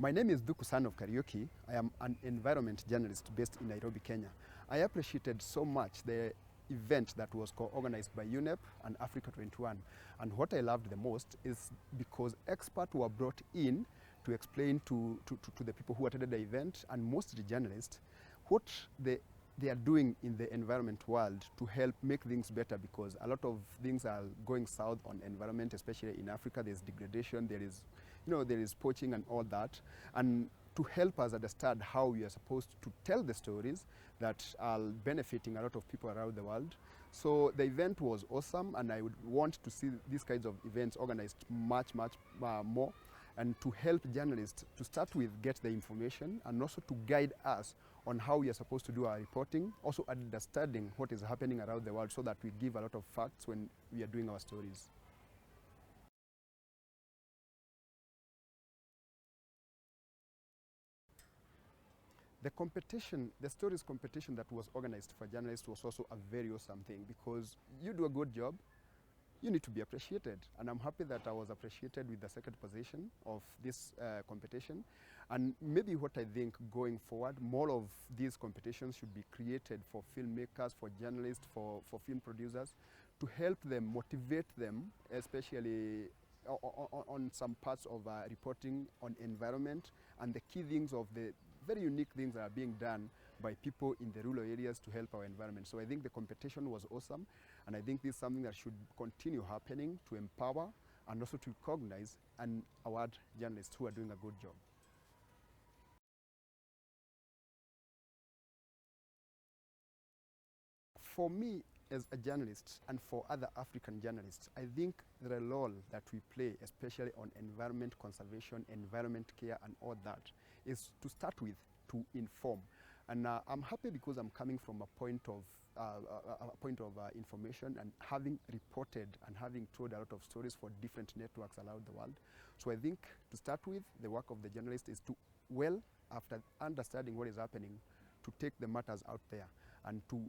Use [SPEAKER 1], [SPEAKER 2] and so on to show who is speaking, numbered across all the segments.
[SPEAKER 1] My name is Thuku Kariuki. I am an environment journalist based in Nairobi, Kenya. I appreciated so much the event that was co-organized by UNEP and Africa 21. And what I loved the most is because experts were brought in to explain to the people who attended the event, and mostly journalists, what they are doing in the environment world to help make things better, because a lot of things are going south on environment, especially in Africa. There's degradation, there is poaching and all that, and to help us understand how we are supposed to tell the stories that are benefiting a lot of people around the world. So the event was awesome, and I would want to see these kinds of events organized much more, and to help journalists to start with get the information, and also to guide us on how we are supposed to do our reporting, also understanding what is happening around the world, so that we give a lot of facts when we are doing our stories. The competition, the stories competition that was organized for journalists was also a very awesome thing, because you do a good job, you need to be appreciated. And I'm happy that I was appreciated with the second position of this competition. And maybe what I think going forward, more of these competitions should be created for filmmakers, for journalists, for film producers, to help them, motivate them, especially on some parts of reporting on environment, and the key things of the very unique things that are being done by people in the rural areas to help our environment. So I think the competition was awesome, and I think this is something that should continue happening to empower and also to recognize and award journalists who are doing a good job. For me, as a journalist, and for other African journalists, I think the role that we play, especially on environment conservation, environment care and all that, is to start with, to inform. And I'm happy because I'm coming from a point of information, and having reported and having told a lot of stories for different networks around the world. So I think to start with, the work of the journalist is to, well, after understanding what is happening, to take the matters out there, and to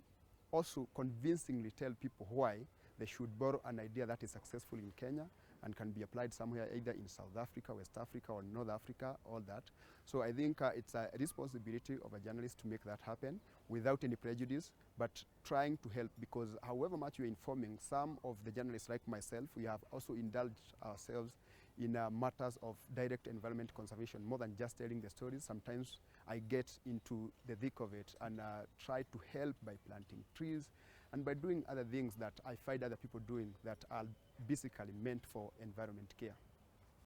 [SPEAKER 1] also convincingly tell people why they should borrow an idea that is successful in Kenya and can be applied somewhere, either in South Africa, West Africa, or North Africa, all that. So I think it's a responsibility of a journalist to make that happen without any prejudice, but trying to help, because however much you're informing, some of the journalists like myself, we have also indulged ourselves in matters of direct environment conservation, more than just telling the stories. Sometimes I get into the thick of it and try to help by planting trees and by doing other things that I find other people doing that are basically meant for environment care.